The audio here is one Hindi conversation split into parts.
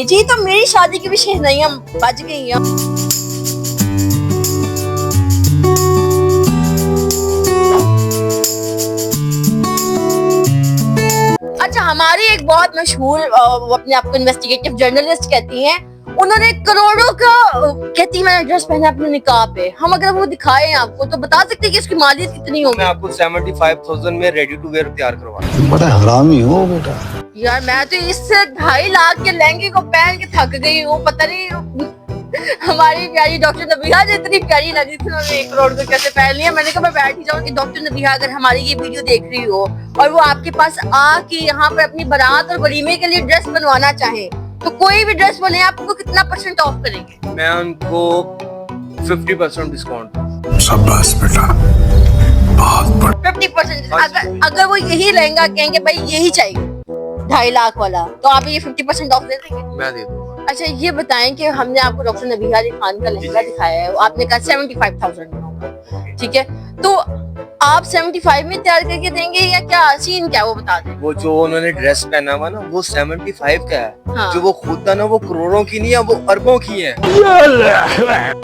जी तो मेरी शादी की भी शहनाइयाँ बज गई हैं। अच्छा, हमारी एक बहुत मशहूर वो अपने आप को इन्वेस्टिगेटिव जर्नलिस्ट कहती हैं, उन्होंने करोड़ों का कहती मैंने ड्रेस पहना अपने निकाह पे। हम अगर वो दिखाएं आपको तो बता सकते हैं कि इसकी मालियत कितनी होगी? मैं आपको 75,000 में रेडी टू वेयर तैयार करवा। बड़ा हरामी हो बेटा। यार मैं तो इस 2.5 लाख के लहंगे को पहन के थक गई हूँ। पता नहीं हमारी प्यारी डॉक्टर नबिहा जो इतनी प्यारी लगी थी, उन्होंने 1 करोड़ को कैसे पहन लिया। मैंने कहा मैं बैठ ही जाऊँ कि डॉक्टर नबिहा अगर हमारी ये वीडियो देख रही हो और वो आपके पास आके यहाँ पर अपनी बारात और वलीमे के लिए ड्रेस बनवाना चाहे तो कोई भी ड्रेस बने आपको कितना % ऑफ करेंगे? मैं उनको 50% डिस्काउंट। शाबाश बेटा, बहुत 50%। अगर वो यही लहंगा कहेंगे भाई यही चाहिए 2.5 लाख वाला, तो आप ये 50% ऑफ दे देंगे? मैं दे दूंगा। अच्छा ये बताएं कि हमने आपको डॉक्टर नबीहा अली खान का लहंगा दिखाया है, आपने कहा 75,000 में होगा, ठीक है, तो आप 75 में तैयार करके देंगे या क्या सीन क्या वो बता दें? वो जो उन्होंने ड्रेस पहना हुआ ना वो 75 का है। हाँ। जो वो खुद था ना वो करोड़ों की नहीं है, वो अरबों की है।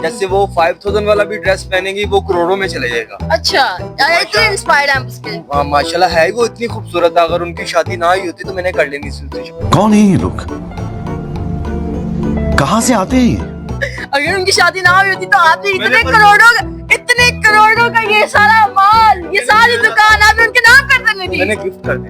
जैसे वो 5,000 वाला भी ड्रेस पहनेंगी वो करोड़ों में चले जाएगा। अच्छा यार इतने इंस्पायर्ड हैं उसके। माशाल्लाह है वो इतनी खूबसूरत। अगर उनकी शादी ना हुई होती तो मैंने कर लेनी थी। कौन है ये लोग, कहाँ से आते हैं? अगर उनकी शादी ना हुई होती तो आपने इतने करोड़ों का ये सारा माल, ये सारी दुकान आपने उनके नाम कर देनी थी। मैंने गिफ्ट कर दी।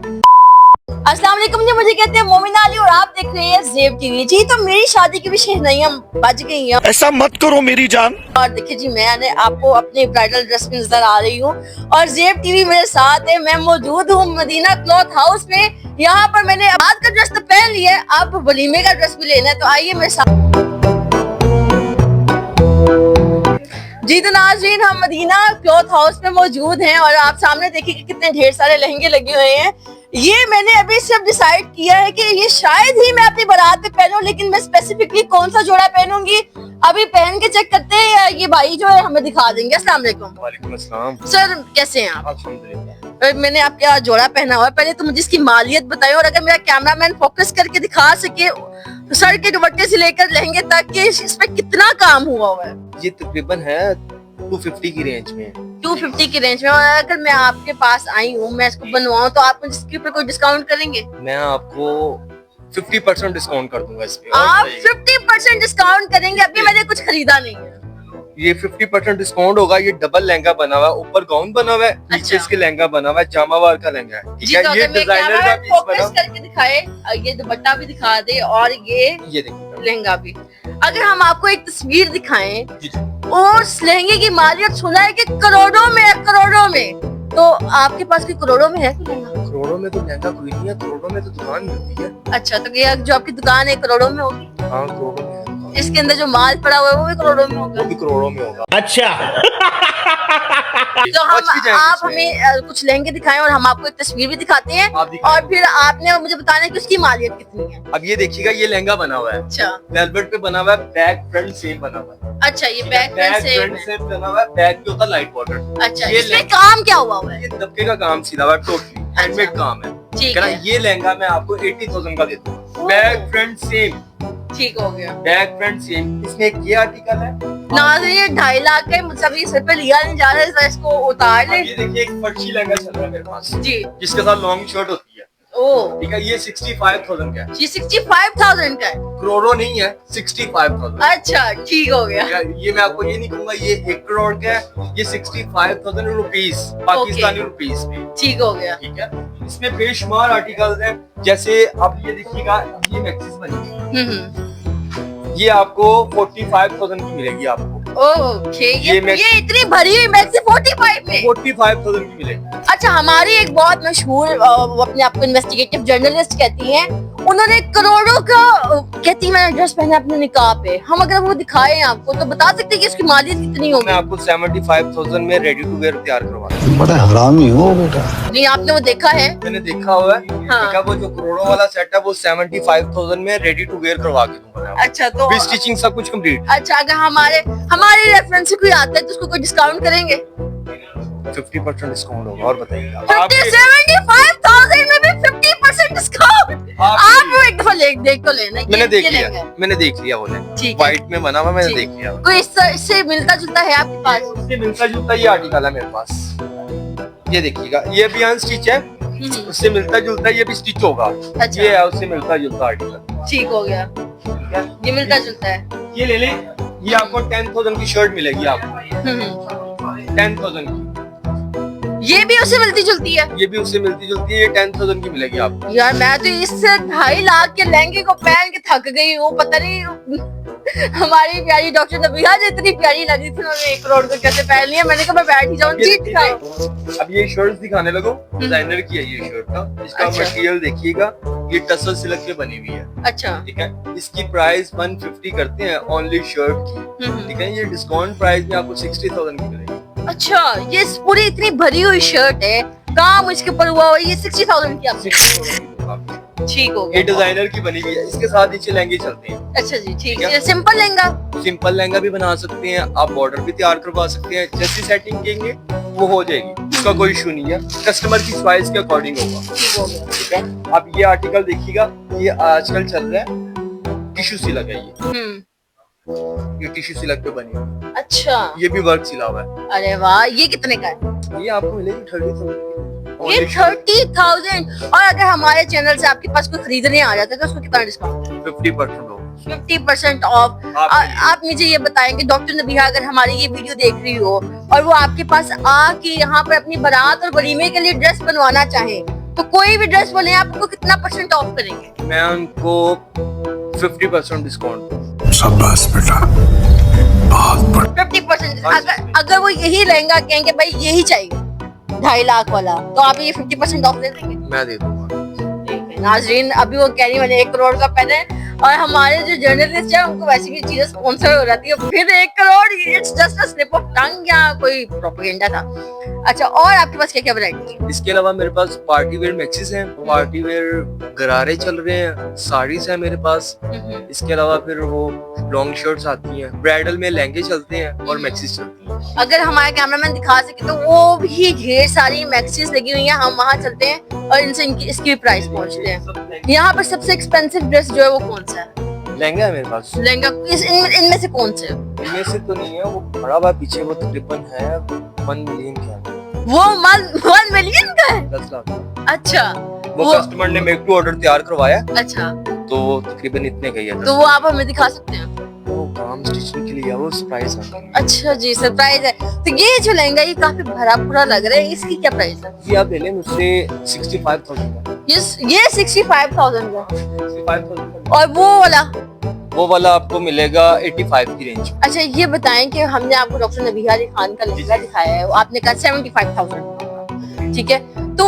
अस्सलाम वालेकुम जी, मुझे कहते हैं मोमिना अली और आप देख रहे हैं ज़ेब टीवी। जी तो मेरी शादी की भी शहनाइयाँ बज गई हैं। ऐसा मत करो मेरी जान। और देखिए जी मैंने आपको अपने ब्राइडल ड्रेस में नजर आ रही हूँ और ज़ेब टीवी मेरे साथ है। मैं मौजूद हूँ मदीना क्लॉथ हाउस में। यहाँ पर मैंने बारात का ड्रेस तो पहन लिया है, अब वलीमे का ड्रेस भी लेना है, तो आइए मेरे साथ। जी तो नाज़रीन हम मदीना क्लॉथ हाउस में मौजूद हैं और आप सामने देखिए कि कितने ढेर सारे लहंगे लगे हुए हैं। ये मैंने अभी सिर्फ डिसाइड किया है कि ये शायद ही मैं अपनी बारात पे पहनूं, लेकिन मैं स्पेसिफिकली कौन सा जोड़ा पहनूंगी अभी पहन के चेक करते हैं या ये भाई जो है हमें दिखा देंगे। अस्सलाम वालेकुम। वालेकुम अस्सलाम। सर कैसे हैं आप? अल्हम्दुलिल्लाह। मैंने आपका जोड़ा पहना हुआ है, पहले तो मुझे इसकी मालियत बताएं और अगर मेरा कैमरामैन फोकस करके दिखा सके सर के दुपट्टे से लेकर लहंगे तक के इसमें कितना काम हुआ हुआ है। ये तकरीबन है 250 की रेंज में। 250 की रेंज में। और अगर मैं आपके पास आई हूँ मैं इसको बनवाऊँ तो आप इसके ऊपर कोई डिस्काउंट करेंगे? मैं आपको 50% डिस्काउंट कर दूंगा इस पे। आप 50% डिस्काउंट करेंगे? अभी मैंने कुछ खरीदा नहीं है। ये 50% डिस्काउंट होगा। ये डबल लहंगा बना हुआ है, ऊपर गाउन बना हुआ है, नीचे इसके लहंगा बना हुआ है, जामावार का लहंगा है, ठीक है। तो ये डिजाइनर का पीस बना। फोकस करके दिखाए, ये दुपट्टा भी दिखा दे और ये देखिए लहंगा भी। अगर हम आपको एक तस्वीर दिखाएं जी। और उस लहंगे की मालियत सुना है कि करोड़ों में है, करोड़ों में, तो आपके पास कोई करोड़ों में है कोई लहंगा? करोड़ों में तो लहंगा कोई नहीं है, करोड़ों में तो दुकान मिलती है। अच्छा तो ये जो आपकी दुकान है करोड़ों में होगी? हाँ करोड़ों में है। इसके अंदर जो माल पड़ा हुआ है वो भी करोड़ों में होगा? वो भी करोड़ों में होगा। अच्छा तो आप हमें कुछ लहंगे दिखाएं और हम आपको एक तस्वीर भी दिखाते हैं और फिर आपने मुझे बताना है कि उसकी मालियत कितनी है। अब ये देखिएगा ये लहंगा बना हुआ है। अच्छा वेलवेट पे बना हुआ है, बैक फ्रंट सेम बना हुआ है। अच्छा ये बैक फ्रंट से बना हुआ है, बैक पे होता है लाइट बॉर्डर। अच्छा ये इसमें काम क्या हुआ हुआ है? ये दबके का काम सीधा हुआ टोटली हैंडमेड काम है, ठीक है ना। है ये लहंगा मैं आपको 80,000 का देता हूँ। बैक फ्रंट सेम, ठीक हो गया। Back front same. इसमें एक ये आर्टिकल है नाज़रीन ये 2.5 लाख का मुझसे अभी सर पे लिया नहीं जा रहा है, इसको उतार ले। ये देखिए एक फर्शी लहंगा चल रहा है मेरे पास जी जिसके साथ लॉन्ग शर्ट होती है, ओ ठीक है। ये 65,000 का है, ये 65,000 का है। करोड़ों नहीं है, 65,000। अच्छा ठीक हो गया। ये मैं आपको ये नहीं कहूंगा ये 1 करोड़ का है, ये 65,000 रुपीज पाकिस्तानी रुपीज में, ठीक हो गया। ठीक है। इसमें बेशुमार आर्टिकल्स हैं, जैसे अब ये देखिएगा ये मैक्सिस बनी है, ये आपको 45,000 की मिलेगी आपको। ओके ये इतनी भरी हुई मैक्सी 45 में? 45,000 की मिलेगी। अच्छा हमारी एक बहुत मशहूर वो अपने आप को इन्वेस्टिगेटिव जर्नलिस्ट कहती हैं, उन्होंने करोड़ों का कहती मैंने ड्रेस पहना अपने निकाह पे। हम अगर वो दिखाएं आपको तो बता सकते हैं कि इसकी मालियत कितनी होगी? मैं आपको 75,000 में रेडी टू वेयर तैयार करवा दूं। बड़ा हरामी हो बेटा। नहीं आपने वो देखा है? मैंने देखा हुआ है। हाँ। देखा वो जो करोड़ों वाला सेट है वो 75,000 में रेडी टू वेयर करवा के दूंगा। अच्छा तो भी स्टिचिंग सब कुछ कंप्लीट। अच्छा अगर हमारे रेफरेंस से कोई आता है तो उसको कोई डिस्काउंट करेंगे? 50% डिस्काउंट होगा। और बताइए 75,000 में भी 50% डिस्काउंट? आप वो एक दफा देख तो लेना। मैंने देख ये लिया, लहंगा है। मैंने देख लिया वो लहंगा, ठीक है। व्हाइट में बना हुआ मैंने ठीक। देख लिया। कोई इससे मिलता जुलता है आपके पास? उससे मिलता जुलता ये आर्टिकल है मेरे पास, ये देखिएगा, ये भी अनस्टिच है, उससे मिलता जुलता ये भी स्टिच होगा। अच्छा। ये है उससे मिलता जुलता आर्टिकल। ठीक हो गया, ठीक है, ये मिलता जुलता है। ये ले लें, ये आपको 10,000 की शर्ट मिलेगी आपको, 10,000 की। ये भी उससे मिलती जुलती है? ये भी उससे मिलती जुलती है, ये 10,000 की मिलेगी आपको। यार मैं तो इससे 2.5 लाख के लहंगे को पहन के थक गई हूँ। पता नहीं हमारी प्यारी डॉक्टर नबिहा जी इतनी प्यारी लगी थी, उन्होंने 1 करोड़ को कैसे पहन लिया। मैंने कहा मैं बैठ ही जाऊँ, ये जीत खाए। अब ये शर्ट दिखाने लगो, डिजाइनर की है ये शर्ट का। इसका अच्छा। मटेरियल देखिएगा, ये टसल सिल्क पे बनी हुई है, अच्छा। ठीक है। इसकी प्राइस 150 करते हैं ओनली शर्ट की, ठीक है। ये डिस्काउंट प्राइस में आपको 60,000 की मिलेगी। अच्छा, ये पूरी इतनी भरी हुई शर्ट है, काम इसके ऊपर हुआ हुआ, ये 60,000 की आपसे? 60,000 की आपको। ठीक हो ये गया। डिजाइनर की बनी हुई है, इसके साथ नीचे लहंगे चलते हैं। अच्छा जी, ठीक है। है। सिंपल लहंगा? सिंपल लहंगा भी बना सकते हैं आप, बॉर्डर भी तैयार करवा सकते हैं, जैसी सेटिंग करेंगे वो हो जाएगी, उसका कोई इशू नहीं है, कस्टमर की चॉइस के अकॉर्डिंग होगा, ठीक हो गया। ठीक है। अब ये आर्टिकल देखिएगा, ये आजकल चल रहा है, टिश्यू सिल्क है ये टिश्यू सिल्क पे बनी हुई है। अच्छा, ये भी वर्क सिला हुआ है। अरे वाह, ये कितने का है? ये आपको मिलेगी 30,000 ये 30,000। और अगर हमारे चैनल से आपके पास कोई खरीदने आ जाता है तो उसको कितना डिस्काउंट? 50% ऑफ। 50% ऑफ। आप मुझे ये बताएंगे डॉक्टर नबिहा, अगर हमारी ये वीडियो देख रही हो और वो आपके पास आके यहाँ पर अपनी बारात और वलीमे के लिए ड्रेस बनवाना चाहे, तो कोई भी ड्रेस बोले आप उनको कितना % ऑफ करेंगे? मैं उनको 50% डिस्काउंट। शाबाश बेटा, बहुत बढ़िया। 50%। अगर वो यही लहंगा कहेंगे भाई यही चाहिए 2.5 लाख वाला, तो आप ये 50% ऑफ दे देंगे? मैं दे दूंगा। नाजरीन, अभी वो कह रही मैंने 1 करोड़ का पहना है, और हमारे जो जर्नलिस्ट है उनको वैसे भी चीजें स्पॉन्सर हो जाती है, फिर 1 crore, it's just a slip of tongue या कोई प्रोपेगेंडा था। अच्छा, और आपके पास क्या क्या वैरायटी है? इसके अलावा मेरे पास पार्टी वेयर मैक्सिस हैं, पार्टी वेयर गरारे चल रहे हैं, साड़ीज है मेरे पास। इसके अलावा फिर वो लॉन्ग शर्ट्स आती हैं, ब्राइडल में लहंगे चलते हैं और मैक्सिस चलती हैं। अगर हमारे कैमरामैन दिखा सके तो वो भी ढेर सारी मैक्सीज लगी हुई हैं, हम वहाँ चलते हैं और इनसे इसकी प्राइस पूछते हैं। यहाँ पर सबसे एक्सपेंसिव ड्रेस जो है वो कौन सा है? लहंगा है मेरे पास। लहंगा इनमें से कौन से? इनमें से तो नहीं है, वो खड़ा हुआ पीछे, वो तकरीबन है 1 मिलियन के अंदर। वो 1 मिलियन का है? 10 लाख। अच्छा, वो कस्टमर ने मेक टू ऑर्डर तैयार करवाया, अच्छा, तो वो तकरीबन इतने का ही है। तो वो आप हमें दिखा सकते हैं? वो काम स्टिचिंग के लिए है, वो सरप्राइज है। अच्छा जी, सरप्राइज है। तो ये जो लहंगा ये काफी भरा पूरा लग रहा है, इसकी क्या प्राइस है? ये आप ले लें मुझसे 65,000 का। ये 65,000 का। 65,000 का। और वो वाला आपको मिलेगा 85 की रेंज। अच्छा, ये बताएं कि हमने आपको डॉक्टर नबिहा अली खान का लहंगा दिखाया है, आपने कहा 75,000, ठीक है, तो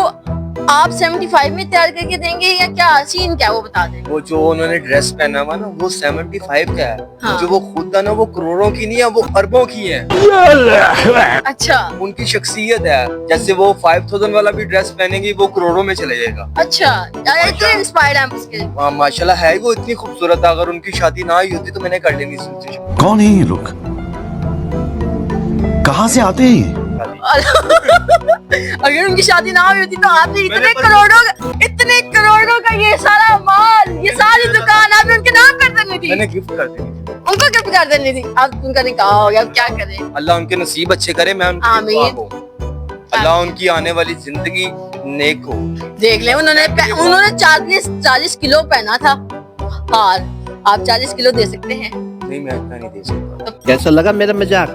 आप 75 में तैयार करके देंगे या क्या सीन क्या वो बता दें? वो जो उन्होंने ड्रेस पहना हुआ ना, वो 75 का है। हाँ। जो वो खुद है ना, वो करोड़ों की नहीं है, वो अरबों की है। अच्छा, उनकी शख्सियत है, जैसे वो 5,000 वाला भी ड्रेस पहनेंगी वो करोड़ों में चले जाएगा। अच्छा, इतने इंस्पायर्ड हैं इसके? माशाल्लाह है वो इतनी खूबसूरत है, अगर उनकी शादी ना हुई होती तो मैंने कर लेनी थी। कौन है ये लोग, कहाँ से आते हैं ये? अगर उनकी शादी ना हुई होती तो आपने मैंने इतने करोड़ों का ये सारा माल, ये सारी दुकान आपने उनके नाम कर देनी थी? मैंने गिफ्ट कर देनी थी। उनको गिफ्ट कर देनी थी। अब उनका निकाह हो गया, अब क्या करें? अल्लाह उनके नसीब अच्छे करे, मैं उनकी आमीन। दुआ हूँ। अल्लाह उनकी आने वाली जिंदगी नेक हो। देख ले, उन्होंने 40 किलो पहना था हार, आप 40 किलो दे सकते हैं? नहीं, मैं इतना नहीं दे सकता। कैसा लगा मेरा मजाक?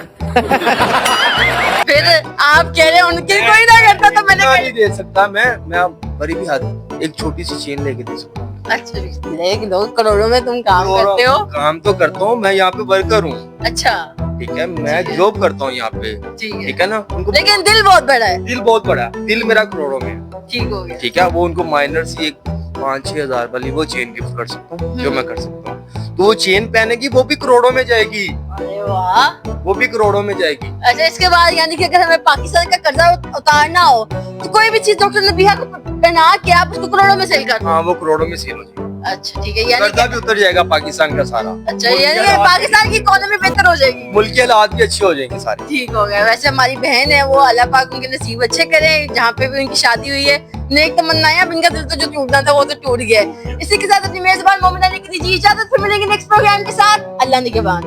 फिर आप कह रहे हैं उनकी कोई ना करता तो मैंने इतना नहीं दे सकता मैं बड़ी भी हाथ एक छोटी सी चेन लेके दे सकता हूँ। अच्छा, 1 लोग करोड़ों में तुम काम करते हो? काम तो करता हूँ, मैं यहाँ पे वर्कर हूँ, अच्छा, ठीक है, मैं जॉब करता हूँ यहाँ पे, ठीक है ना। उनको लेकिन दिल बहुत बड़ा है। दिल बहुत बड़ा है, दिल मेरा करोड़ों में है, ठीक हो गया। ठीक है। वो उनको माइनर सी एक 5-6 हजार वाली वो चेन गिफ्ट कर सकता हूँ, जो मैं कर सकता हूँ। तो वो चेन पहनेगी, वो भी करोड़ों में जाएगी। अरे वाह, वो भी करोड़ों में जाएगी। अच्छा, इसके बाद यानी कि अगर हमें पाकिस्तान का कर्जा उतारना हो तो कोई भी चीज डॉक्टर नबिहा को पहना के आप उसको करोड़ों में सेल कर दो? हाँ, वो करोड़ों में सेल हो जाएगी। अच्छा ठीक है, यानी कर्जा भी उतर जाएगा पाकिस्तान का सारा। अच्छा यानी कि पाकिस्तान की इकोनॉमी बेहतर हो जाएगी, मुल्क के हालात भी अच्छे हो जाएंगे सारे। ठीक हो गया। वैसे हमारी बहन है वो, अल्लाह पाक उनके नसीब अच्छे करे, जहाँ पे भी उनकी शादी हुई है। नेक तमन्नाएं, अब इनका दिल तो जो टूटना था वो तो टूट गया है। इसी के साथ अपनी मेजबान मोमिना ने की दीजिए इजाजत, फिर मिलेंगे नेक्स्ट प्रोग्राम के साथ। अल्लाह निगहबान।